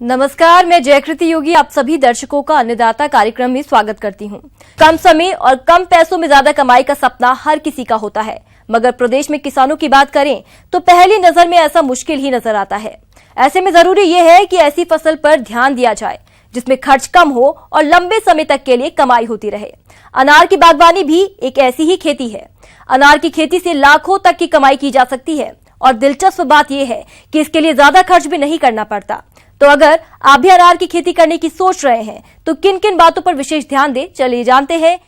नमस्कार, मैं जयकृति योगी आप सभी दर्शकों का अन्नदाता कार्यक्रम में स्वागत करती हूं। कम समय और कम पैसों में ज्यादा कमाई का सपना हर किसी का होता है, मगर प्रदेश में किसानों की बात करें तो पहली नजर में ऐसा मुश्किल ही नजर आता है। ऐसे में जरूरी यह है कि ऐसी फसल पर ध्यान दिया जाए जिसमें खर्च कम हो और लंबे समय तक के लिए कमाई होती रहे। अनार की बागवानी भी एक ऐसी ही खेती है। अनार की खेती से लाखों तक की कमाई की जा सकती है और दिलचस्प बात यह है कि इसके लिए ज्यादा खर्च भी नहीं करना पड़ता। तो अगर आप भी अनार की खेती करने की सोच रहे हैं तो किन किन बातों पर विशेष ध्यान दें, चलिए जानते हैं।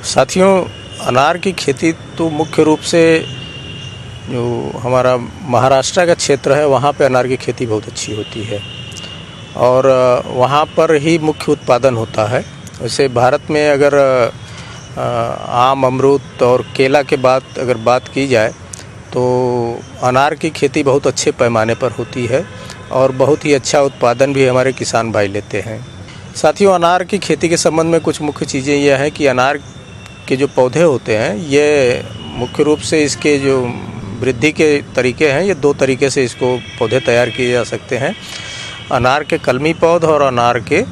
साथियों, अनार की खेती तो मुख्य रूप से जो हमारा महाराष्ट्र का क्षेत्र है वहाँ पे अनार की खेती बहुत अच्छी होती है और वहाँ पर ही मुख्य उत्पादन होता है। वैसे भारत में अगर आम, अमरूद और केला के बाद अगर बात की जाए तो अनार की खेती बहुत अच्छे पैमाने पर होती है और बहुत ही अच्छा उत्पादन भी हमारे किसान भाई लेते हैं। साथियों, अनार की खेती के संबंध में कुछ मुख्य चीज़ें यह है कि अनार के जो पौधे होते हैं ये मुख्य रूप से इसके जो वृद्धि के तरीके हैं, ये दो तरीके से इसको पौधे तैयार किए जा सकते हैं। अनार के कलमी पौध और अनार के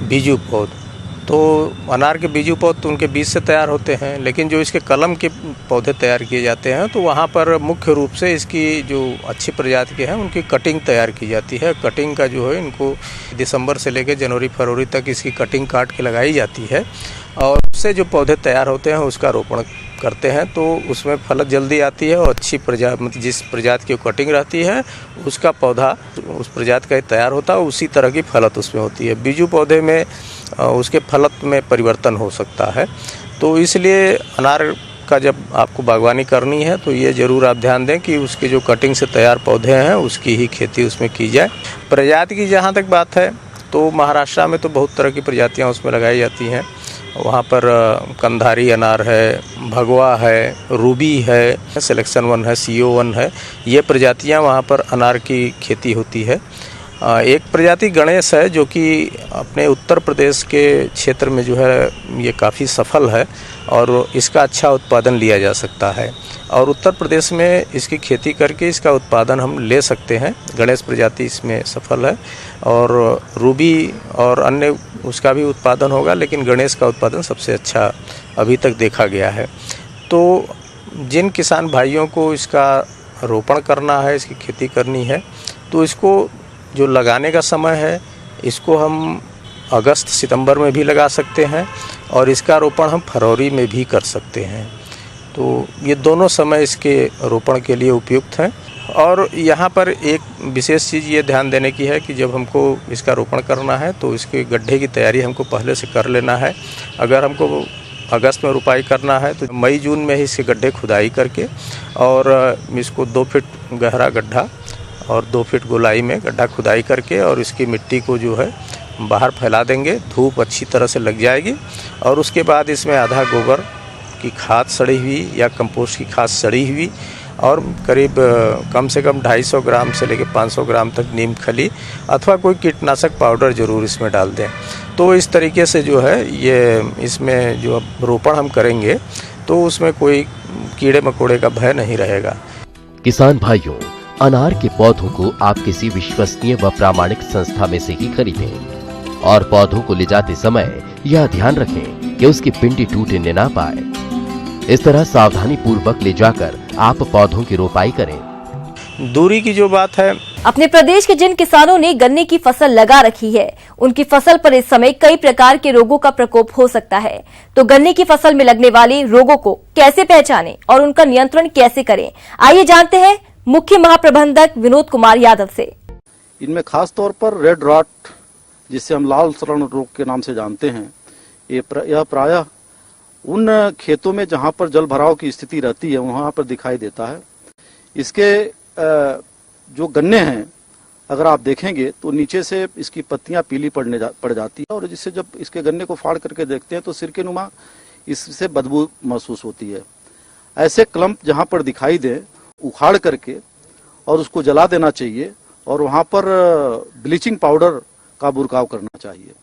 बीजू पौध। तो अनार के बीजू पौध तो उनके बीज से तैयार होते हैं, लेकिन जो इसके कलम के पौधे तैयार किए जाते हैं तो वहाँ पर मुख्य रूप से इसकी जो अच्छी प्रजाति के हैं उनकी कटिंग तैयार की जाती है। कटिंग का जो है इनको दिसंबर से लेकर जनवरी फरवरी तक इसकी कटिंग काट के लगाई जाती है और उससे जो पौधे तैयार होते हैं उसका रोपण करते हैं। तो उसमें फलत जल्दी आती है और अच्छी प्रजाति, मतलब जिस प्रजाति की कटिंग रहती है उसका पौधा उस प्रजाति का तैयार होता है, उसी तरह की फलत उसमें होती है। बीजू पौधे में उसके फलत में परिवर्तन हो सकता है। तो इसलिए अनार का जब आपको बागवानी करनी है तो ये ज़रूर आप ध्यान दें कि उसके जो कटिंग से तैयार पौधे हैं उसकी ही खेती उसमें की जाए। प्रजाति की जहाँ तक बात है तो महाराष्ट्र में तो बहुत तरह की प्रजातियाँ उसमें लगाई जाती हैं। वहाँ पर कंधारी अनार है, भगवा है, रूबी है, सिलेक्शन 1 है, CO1 है, ये प्रजातियाँ वहाँ पर अनार की खेती होती है। एक प्रजाति गणेश है जो कि अपने उत्तर प्रदेश के क्षेत्र में जो है ये काफ़ी सफल है और इसका अच्छा उत्पादन लिया जा सकता है और उत्तर प्रदेश में इसकी खेती करके इसका उत्पादन हम ले सकते हैं। गणेश प्रजाति इसमें सफल है और रूबी और अन्य उसका भी उत्पादन होगा, लेकिन गणेश का उत्पादन सबसे अच्छा अभी तक देखा गया है। तो जिन किसान भाइयों को इसका रोपण करना है, इसकी खेती करनी है, तो इसको जो लगाने का समय है इसको हम अगस्त सितंबर में भी लगा सकते हैं और इसका रोपण हम फरवरी में भी कर सकते हैं। तो ये दोनों समय इसके रोपण के लिए उपयुक्त हैं। और यहाँ पर एक विशेष चीज़ ये ध्यान देने की है कि जब हमको इसका रोपण करना है तो इसके गड्ढे की तैयारी हमको पहले से कर लेना है। अगर हमको अगस्त में रुपाई करना है तो मई जून में ही इसके गड्ढे खुदाई करके और इसको 2 फीट गहरा गड्ढा और 2 फीट गोलाई में गड्ढा खुदाई करके और इसकी मिट्टी को जो है बाहर फैला देंगे। धूप अच्छी तरह से लग जाएगी और उसके बाद इसमें आधा गोबर की खाद सड़ी हुई या कंपोस्ट की खाद सड़ी हुई और करीब कम से कम 250 ग्राम से लेकर 500 ग्राम तक नीम खली अथवा कोई कीटनाशक पाउडर ज़रूर इसमें डाल दें। तो इस तरीके से जो है ये इसमें जो रोपण हम करेंगे तो उसमें कोई कीड़े मकोड़े का भय नहीं रहेगा। किसान भाइयों, अनार के पौधों को आप किसी विश्वसनीय व प्रामाणिक संस्था में से ही खरीदें और पौधों को ले जाते समय यह ध्यान रखें कि उसकी पिंडी टूटने ना पाए। इस तरह सावधानी पूर्वक ले जाकर आप पौधों की रोपाई करें। दूरी की जो बात है, अपने प्रदेश के जिन किसानों ने गन्ने की फसल लगा रखी है उनकी फसल पर इस समय कई प्रकार के रोगों का प्रकोप हो सकता है। तो गन्ने की फसल में लगने वाले रोगों को कैसे पहचानें और उनका नियंत्रण कैसे करें, आइए जानते हैं मुख्य महाप्रबंधक विनोद कुमार यादव से। इनमें खास तौर पर रेड रॉट, जिसे हम लाल सड़न रोग के नाम से जानते हैं, यह प्रायः उन खेतों में जहां पर जल भराव की स्थिति रहती है वहां पर दिखाई देता है। इसके जो गन्ने हैं अगर आप देखेंगे तो नीचे से इसकी पत्तियां पीली पड़ जाती है और जिससे जब इसके गन्ने को फाड़ करके देखते हैं तो सिरके नुमा इससे बदबू महसूस होती है। ऐसे क्लम्प जहां पर दिखाई दे उखाड़ करके और उसको जला देना चाहिए और वहां पर ब्लीचिंग पाउडर का बुरकाव करना चाहिए।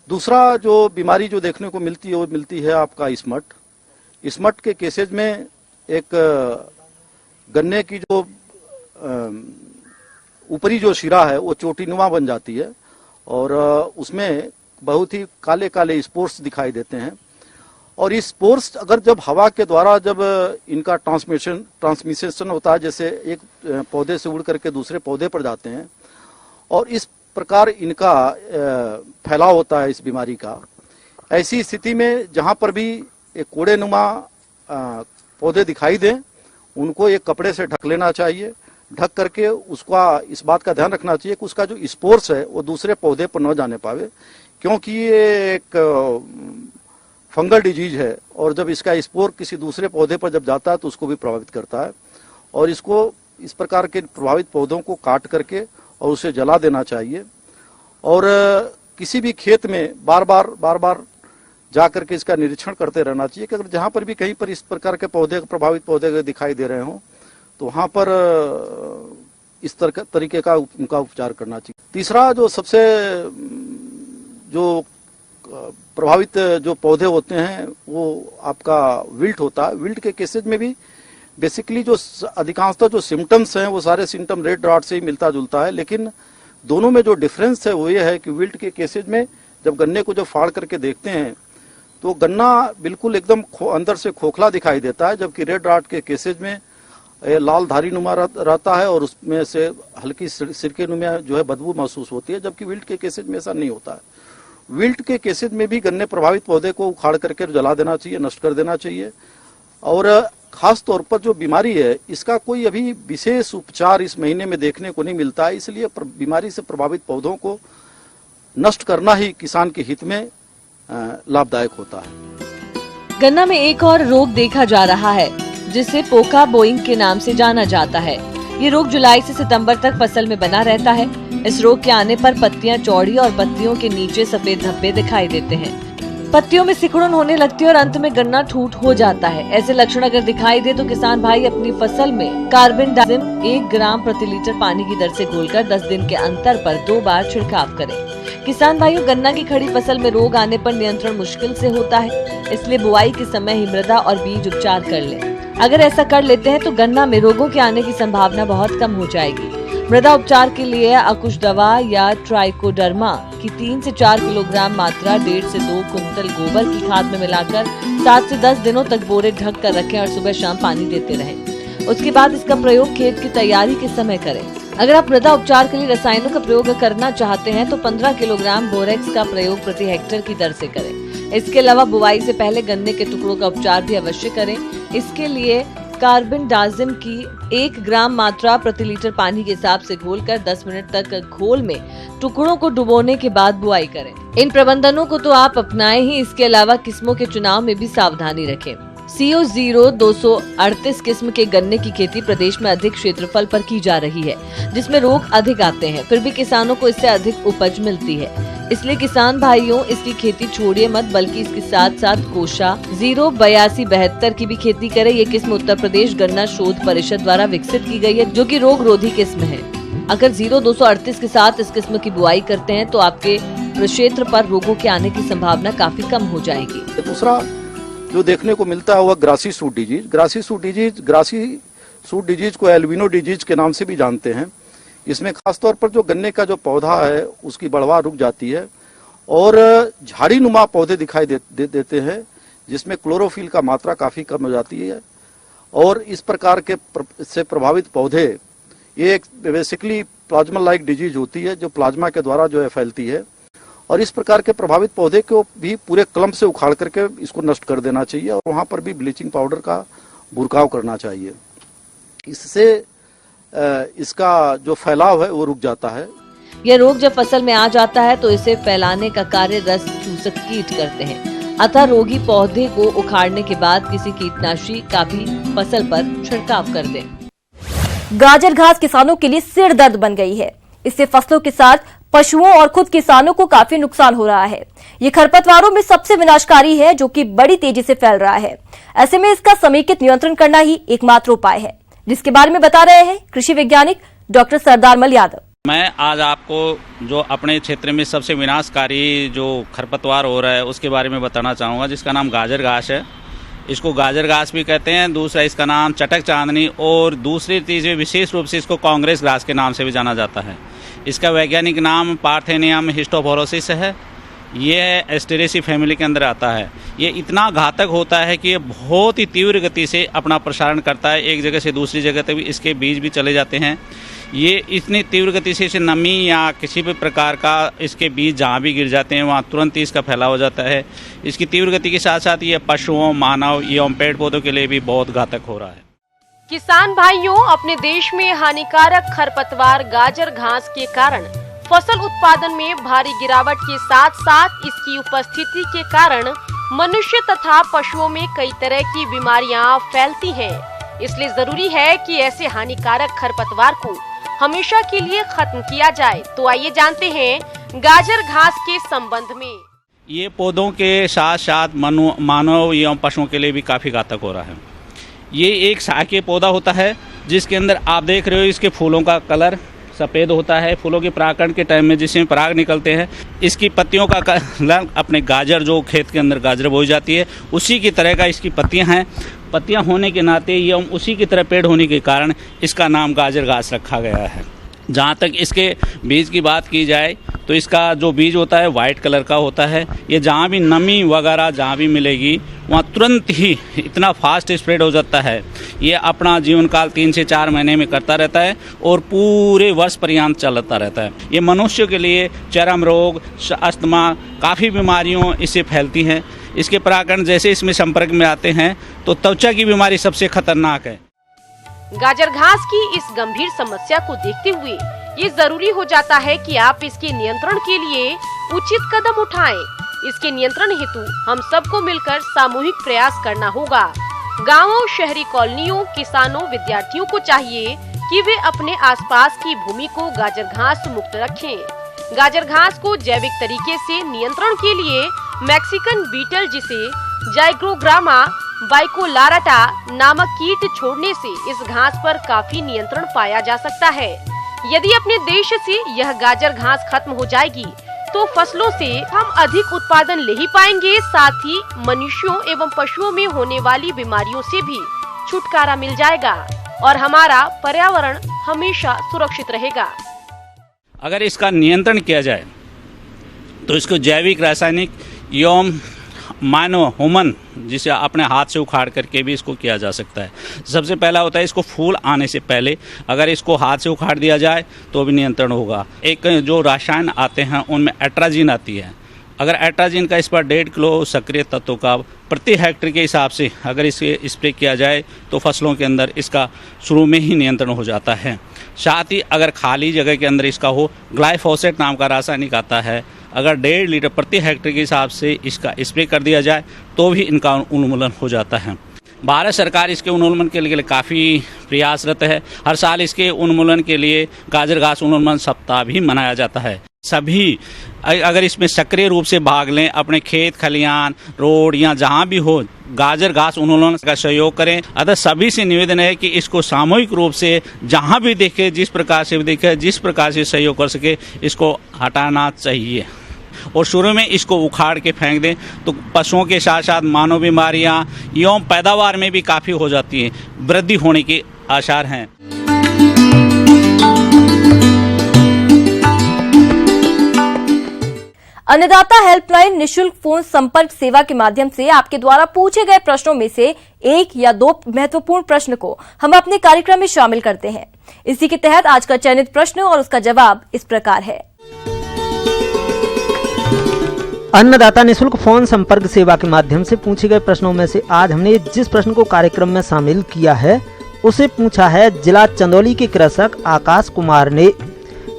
दूसरा जो बीमारी जो देखने को मिलती है वो मिलती है आपका स्मट। स्मट के केसेज में एक गन्ने की जो ऊपरी जो शिरा है वो चोटीनुमा बन जाती है और उसमें बहुत ही काले काले स्पोर्स दिखाई देते हैं। और इस स्पोर्स अगर जब हवा के द्वारा जब इनका ट्रांसमिशन होता है, जैसे एक पौधे से उड़ करके दूसरे पौधे पर जाते हैं और इस प्रकार इनका फैलाव होता है इस बीमारी का। ऐसी स्थिति में जहां पर भी एक कोड़ेनुमा पौधे दिखाई दें उनको एक कपड़े से ढक लेना चाहिए। ढक करके उसका इस बात का ध्यान रखना चाहिए कि उसका जो स्पोर्स है वो दूसरे पौधे पर न जाने पावे, क्योंकि ये एक फंगल डिजीज है और जब इसका स्पोर किसी दूसरे पौधे पर जब जाता है तो उसको भी प्रभावित करता है। और इसको इस प्रकार के प्रभावित पौधों को काट करके और उसे जला देना चाहिए। और किसी भी खेत में बार बार जा करके इसका निरीक्षण करते रहना चाहिए कि अगर जहां पर भी कहीं पर इस प्रकार के पौधे प्रभावित पौधे दिखाई दे रहे हों तो वहां पर इस तरीके का उनका उपचार करना चाहिए। तीसरा जो सबसे जो प्रभावित जो पौधे होते हैं वो आपका विल्ट होता है। विल्ट के केसेज में भी बेसिकली जो अधिकांशतः जो सिम्टम्स हैं वो सारे सिम्टम रेड रॉट से ही मिलता जुलता है, लेकिन दोनों में जो डिफरेंस है वो ये है कि विल्ट के केसेज में जब गन्ने को जब फाड़ करके देखते हैं तो गन्ना बिल्कुल एकदम अंदर से खोखला दिखाई देता है, जबकि रेड रॉट के केसेज में लाल धारी नुमा रहता है और उसमें से हल्की सिरके नुमा जो है बदबू महसूस होती है, जबकि विल्ट के केसेज में ऐसा नहीं होता है। विल्ट के केसेज में भी गन्ने प्रभावित पौधे को उखाड़ करके जला देना चाहिए, नष्ट कर देना चाहिए। और खास तौर पर जो बीमारी है इसका कोई अभी विशेष उपचार इस महीने में देखने को नहीं मिलता है, इसलिए बीमारी से प्रभावित पौधों को नष्ट करना ही किसान के हित में लाभदायक होता है। गन्ना में एक और रोग देखा जा रहा है जिसे पोका बोइंग के नाम से जाना जाता है। ये रोग जुलाई से सितंबर तक फसल में बना रहता है। इस रोग के आने पर पत्तियां चौड़ी और पत्तियों के नीचे सफेद धब्बे दिखाई देते हैं। पत्तियों में सिकुड़न होने लगती है और अंत में गन्ना ठूठ हो जाता है। ऐसे लक्षण अगर दिखाई दे तो किसान भाई अपनी फसल में कार्बेंडाजिम 1 ग्राम प्रति लीटर पानी की दर से घोलकर 10 दिन के अंतर पर 2 बार छिड़काव करें। किसान भाइयों, गन्ना की खड़ी फसल में रोग आने पर नियंत्रण मुश्किल से होता है, इसलिए बुआई के समय ही मृदा और बीज उपचार कर लें। अगर ऐसा कर लेते हैं तो गन्ना में रोगों के आने की संभावना बहुत कम हो जाएगी। मृदा उपचार के लिए अकुश दवा या ट्राइकोडर्मा की 3 से 4 किलोग्राम मात्रा 1.5 से 2 कुंतल गोबर की खाद में मिलाकर 7 से 10 दिनों तक बोरे ढक कर रखें और सुबह शाम पानी देते रहें। उसके बाद इसका प्रयोग खेत की तैयारी के समय करें। अगर आप मृदा उपचार के लिए रसायनों का प्रयोग करना चाहते हैं तो 15 किलोग्राम बोरेक्स का प्रयोग प्रति हेक्टेयर की दर से करें। इसके अलावा बुआई से पहले गन्ने के टुकड़ों का उपचार भी अवश्य करें। इसके लिए कार्बेंडाजिम की 1 ग्राम मात्रा प्रति लीटर पानी के हिसाब से घोलकर 10 मिनट तक घोल में टुकड़ों को डुबोने के बाद बुआई करें। इन प्रबंधनों को तो आप अपनाएं ही, इसके अलावा किस्मों के चुनाव में भी सावधानी रखें। CO 238 किस्म के गन्ने की खेती प्रदेश में अधिक क्षेत्रफल पर की जा रही है, जिसमें रोग अधिक आते हैं, फिर भी किसानों को इससे अधिक उपज मिलती है। इसलिए किसान भाइयों, इसकी खेती छोड़िए मत, बल्कि इसके साथ साथ कोशा 08272 की भी खेती करें। ये किस्म उत्तर प्रदेश गन्ना शोध परिषद द्वारा विकसित की गई है, जो कि रोग रोधी किस्म है। अगर 0238 के साथ इस किस्म की बुआई करते हैं तो आपके क्षेत्र पर रोगों के आने की संभावना काफी कम हो जाएगी। दूसरा जो देखने को मिलता है वह ग्रासी सूट डिजीज। ग्रासी सूट डिजीज को एल्बिनो डिजीज के नाम से भी जानते हैं। इसमें खासतौर पर जो गन्ने का जो पौधा है उसकी बढ़वार रुक जाती है और झाड़ी नुमा पौधे दिखाई देते हैं, जिसमें क्लोरोफिल का मात्रा काफी कम हो जाती है। और इस प्रकार के से प्रभावित पौधे, ये एक बेसिकली प्लाज्मा लाइक डिजीज होती है जो प्लाज्मा के द्वारा जो है फैलती है। और इस प्रकार के प्रभावित पौधे को भी पूरे कलम से उखाड़ करके इसको नष्ट कर देना चाहिए और वहां पर भी ब्लीचिंग पाउडर का बुरकाव करना चाहिए। इससे इसका जो फैलाव है वो रुक जाता है। यह रोग जब फसल में आ जाता है तो इसे फैलाने का कार्य रस चूसक कीट करते हैं, अतः रोगी पौधे को उखाड़ने के बाद किसी कीटनाशी का भी फसल पर छिड़काव कर दें। गाजर घास किसानों के लिए सिर दर्द बन गई है। इससे फसलों के साथ पशुओं और खुद किसानों को काफी नुकसान हो रहा है। ये खरपतवारों में सबसे विनाशकारी है, जो कि बड़ी तेजी से फैल रहा है। ऐसे में इसका समेकित नियंत्रण करना ही एकमात्र उपाय है, जिसके बारे में बता रहे हैं कृषि वैज्ञानिक डॉक्टर सरदार मल यादव। मैं आज आपको जो अपने क्षेत्र में सबसे विनाशकारी जो खरपतवार हो रहा है उसके बारे में बताना चाहूँगा, जिसका नाम गाजर घास है। इसको गाजर घास भी कहते हैं, दूसरा इसका नाम चटक चांदनी, और दूसरी तीसरी विशेष रूप से इसको कांग्रेस घास के नाम से भी जाना जाता है। इसका वैज्ञानिक नाम पार्थेनियम हिस्टोफोरोसिस है। ये एस्टेरेसी फैमिली के अंदर आता है। ये इतना घातक होता है कि ये बहुत ही तीव्र गति से अपना प्रसारण करता है, एक जगह से दूसरी जगह तक भी इसके बीज भी चले जाते हैं। ये इतनी तीव्र गति से इसे नमी या किसी भी प्रकार का इसके बीज जहाँ भी गिर जाते हैं वहाँ तुरंत ही इसका फैलाव हो जाता है। इसकी तीव्र गति के साथ साथ ये पशुओं, मानव एवं पेड़ पौधों के लिए भी बहुत घातक हो रहा है। किसान भाइयों, अपने देश में हानिकारक खरपतवार गाजर घास के कारण फसल उत्पादन में भारी गिरावट के साथ साथ इसकी उपस्थिति के कारण मनुष्य तथा पशुओं में कई तरह की बीमारियां फैलती हैं। इसलिए जरूरी है कि ऐसे हानिकारक खरपतवार को हमेशा के लिए खत्म किया जाए। तो आइए जानते हैं गाजर घास के संबंध में। ये पौधों के साथ साथ मानव एवं पशुओं के लिए भी काफ़ी घातक हो रहा है। ये एक शाकीय पौधा होता है जिसके अंदर आप देख रहे हो इसके फूलों का कलर सफ़ेद होता है। फूलों के परागण के टाइम में जिसमें पराग निकलते हैं, इसकी पत्तियों का कलर अपने गाजर, जो खेत के अंदर गाजर बोई जाती है उसी की तरह का इसकी पत्तियां हैं। पत्तियां होने के नाते एवं उसी की तरह पेड़ होने के कारण इसका नाम गाजर घास रखा गया है। जहाँ तक इसके बीज की बात की जाए तो इसका जो बीज होता है वाइट कलर का होता है। ये जहाँ भी नमी वगैरह जहाँ भी मिलेगी वहाँ तुरंत ही इतना फास्ट स्प्रेड हो जाता है। ये अपना जीवन काल 3 से 4 महीने में करता रहता है और पूरे वर्ष पर्यंत चलता रहता है। ये मनुष्य के लिए चर्म रोग, अस्थमा, काफ़ी बीमारियों इससे फैलती हैं। इसके परागण जैसे इसमें संपर्क में आते हैं तो त्वचा की बीमारी सबसे खतरनाक है। गाजर घास की इस गंभीर समस्या को देखते हुए ये जरूरी हो जाता है कि आप इसके नियंत्रण के लिए उचित कदम उठाएं। इसके नियंत्रण हेतु हम सबको मिलकर सामूहिक प्रयास करना होगा। गांवों, शहरी कॉलोनियों, किसानों, विद्यार्थियों को चाहिए कि वे अपने आसपास की भूमि को गाजर घास मुक्त रखें। गाजर घास को जैविक तरीके से नियंत्रण के लिए मैक्सिकन बीटल, जिसे जाइग्रोग्रामा बाइकोलाराटा नामक कीट छोड़ने से इस घास पर काफी नियंत्रण पाया जा सकता है। यदि अपने देश से यह गाजर घास खत्म हो जाएगी तो फसलों से हम अधिक उत्पादन ले ही पाएंगे, साथ ही मनुष्यों एवं पशुओं में होने वाली बीमारियों से भी छुटकारा मिल जाएगा और हमारा पर्यावरण हमेशा सुरक्षित रहेगा। अगर इसका नियंत्रण किया जाए तो इसको जैविक, रासायनिक एवं मानव ह्यूमन जिसे अपने हाथ से उखाड़ करके भी इसको किया जा सकता है। सबसे पहला होता है इसको फूल आने से पहले अगर इसको हाथ से उखाड़ दिया जाए तो भी नियंत्रण होगा। एक जो रसायन आते हैं उनमें एट्राजिन आती है। अगर एट्राजिन का इस पर 1.5 किलो सक्रिय तत्वों का प्रति हेक्टेयर के हिसाब से अगर इसे स्प्रे किया जाए तो फसलों के अंदर इसका शुरू में ही नियंत्रण हो जाता है। साथ ही अगर खाली जगह के अंदर इसका हो, ग्लाइफोसेट नाम का रासायनिक आता है, अगर 1.5 लीटर प्रति हेक्टेयर के हिसाब से इसका स्प्रे कर दिया जाए तो भी इनका उन्मूलन हो जाता है। भारत सरकार इसके उन्मूलन के लिए काफ़ी प्रयासरत है। हर साल इसके उन्मूलन के लिए गाजर घास उन्मूलन सप्ताह भी मनाया जाता है। सभी अगर इसमें सक्रिय रूप से भाग लें, अपने खेत खलियान, रोड या जहाँ भी हो गाजर घास उन्मूलन का सहयोग करें। अतः सभी से निवेदन है कि इसको सामूहिक रूप से जहाँ भी देखे, जिस प्रकार से देखे, जिस प्रकार से सहयोग कर सके इसको हटाना चाहिए और शुरू में इसको उखाड़ के फेंक दें तो पशुओं के साथ साथ मानव बीमारियां एवं पैदावार में भी काफ़ी हो जाती है, वृद्धि होने के आसार हैं। अन्नदाता हेल्पलाइन निशुल्क फोन संपर्क सेवा के माध्यम से आपके द्वारा पूछे गए प्रश्नों में से 1 या 2 महत्वपूर्ण प्रश्न को हम अपने कार्यक्रम में शामिल करते हैं। इसी के तहत आज का चयनित प्रश्न और उसका जवाब इस प्रकार है। अन्नदाता निशुल्क फोन संपर्क सेवा के माध्यम से पूछे गए प्रश्नों में से आज हमने जिस प्रश्न को कार्यक्रम में शामिल किया है उसे पूछा है जिला चंदौली के कृषक आकाश कुमार ने।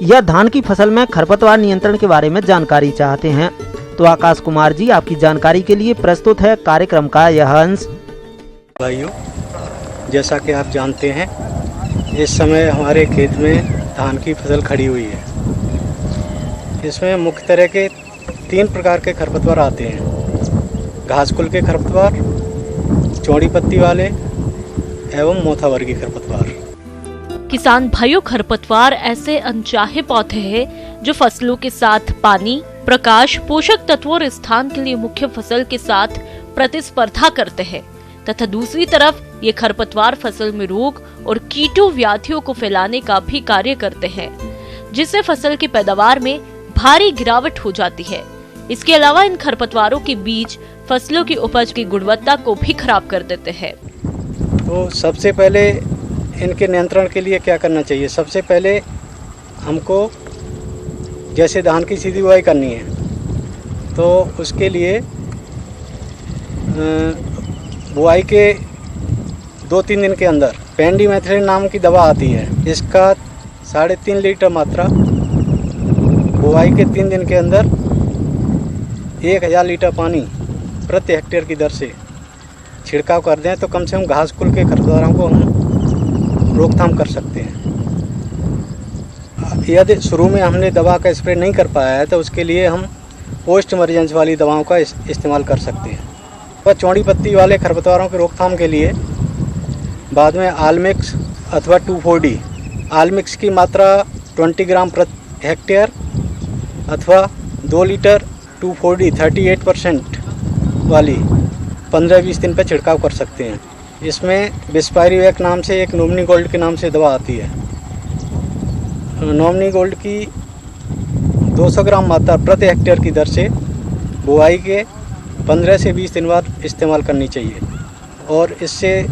यह धान की फसल में खरपतवार नियंत्रण के बारे में जानकारी चाहते हैं। तो आकाश कुमार जी, आपकी जानकारी के लिए प्रस्तुत है कार्यक्रम का यह अंश। भाइयों, जैसा कि आप जानते हैं इस समय हमारे खेत में धान की फसल खड़ी हुई है। इसमें मुख्य तरह के 3 प्रकार के खरपतवार आते हैं। घासकुल के खरपतवार, चौड़ी पत्ती वाले एवं मोथा वर्गीय खरपतवार। किसान भाइयों, खरपतवार ऐसे अनचाहे पौधे हैं जो फसलों के साथ पानी, प्रकाश, पोषक तत्वों और स्थान के लिए मुख्य फसल के साथ प्रतिस्पर्धा करते हैं। तथा दूसरी तरफ ये खरपतवार फसल में रोग और कीटों व्याधियों को फैलाने का भी कार्य करते हैं, जिससे फसल की पैदावार में भारी गिरावट हो जाती है। इसके अलावा इन खरपतवारों के बीज फसलों की उपज की गुणवत्ता को भी खराब कर देते हैं। तो सबसे पहले इनके नियंत्रण के लिए क्या करना चाहिए? सबसे पहले हमको जैसे धान की सीधी बुआई करनी है तो उसके लिए बुआई के 2-3 दिन के अंदर पेंडिमेथ्रिन नाम की दवा आती है, इसका 3.5 लीटर मात्रा बुआई के 3 दिन के अंदर 1000 लीटर पानी प्रति हेक्टेयर की दर से छिड़काव कर दें तो कम से कम घास कुल के खरपतवारों को हम रोकथाम कर सकते हैं। यदि शुरू में हमने दवा का स्प्रे नहीं कर पाया है तो उसके लिए हम पोस्ट इमरजेंसी वाली दवाओं का इस्तेमाल कर सकते हैं। और चौड़ी पत्ती वाले खरपतवारों की रोकथाम के लिए बाद में आलमिक्स अथवा 2,4-D, आलमिक्स की मात्रा 20 ग्राम प्रति हेक्टेयर अथवा 2 लीटर 2,4-D 38% वाली 15-20 दिन पर छिड़काव कर सकते हैं। इसमें बिस्पायरीवैक नाम से एक नोमनी गोल्ड के नाम से दवा आती है। नोमनी गोल्ड की 200 ग्राम मात्रा प्रति हेक्टेयर की दर से बुआई के 15 से 20 दिन बाद इस्तेमाल करनी चाहिए और इससे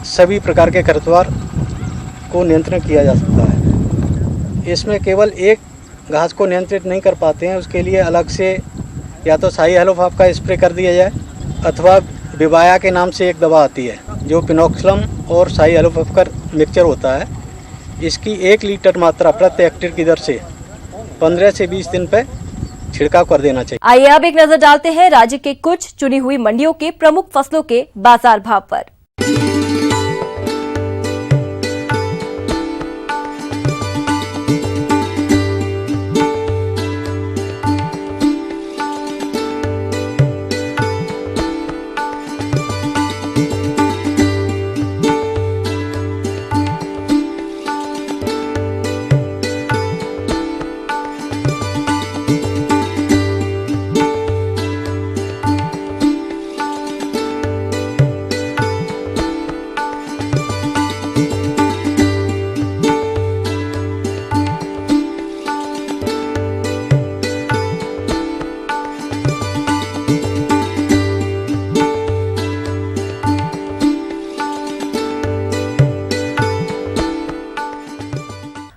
सभी प्रकार के खरपतवार को नियंत्रण किया जा सकता है। इसमें केवल एक घास को नियंत्रित नहीं कर पाते हैं, उसके लिए अलग से या तो शाही हेलोफाफ का स्प्रे कर दिया जाए अथवा बिबाया के नाम से एक दवा आती है जो पिनोक्सलम और शाही हेलोफाफ का मिक्सचर होता है। इसकी 1 लीटर मात्रा प्रति हेक्टेयर की दर से 15 से 20 दिन पे छिड़काव कर देना चाहिए। आइए अब एक नजर डालते हैं राज्य के कुछ चुनी हुई मंडियों के प्रमुख फसलों के बाजार भाव पर।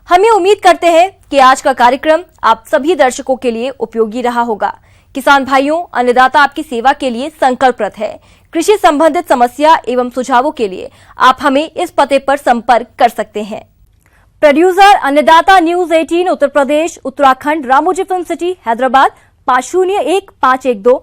हमें उम्मीद करते हैं कि आज का कार्यक्रम आप सभी दर्शकों के लिए उपयोगी रहा होगा। किसान भाइयों, अन्नदाता आपकी सेवा के लिए संकल्परत है। कृषि संबंधित समस्या एवं सुझावों के लिए आप हमें इस पते पर संपर्क कर सकते हैं। प्रोड्यूसर अन्नदाता news 18 Uttar Pradesh Uttarakhand Ramoji film city Hyderabad 501512।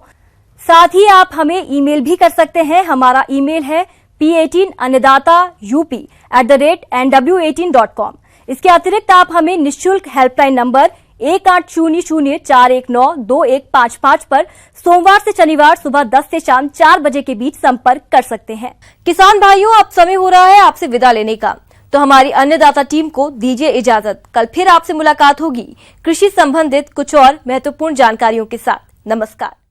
साथ ही आप हमें ईमेल भी कर सकते हैं। हमारा ईमेल है p18annadata@nw18.com। इसके अतिरिक्त आप हमें निःशुल्क हेल्पलाइन नंबर 1800-419-2155 पर सोमवार से शनिवार सुबह 10 से शाम 4 बजे के बीच संपर्क कर सकते हैं। किसान भाइयों, अब समय हो रहा है आपसे विदा लेने का, तो हमारी अन्नदाता टीम को दीजिए इजाजत। कल फिर आपसे मुलाकात होगी कृषि संबंधित कुछ और महत्वपूर्ण जानकारियों के साथ। नमस्कार।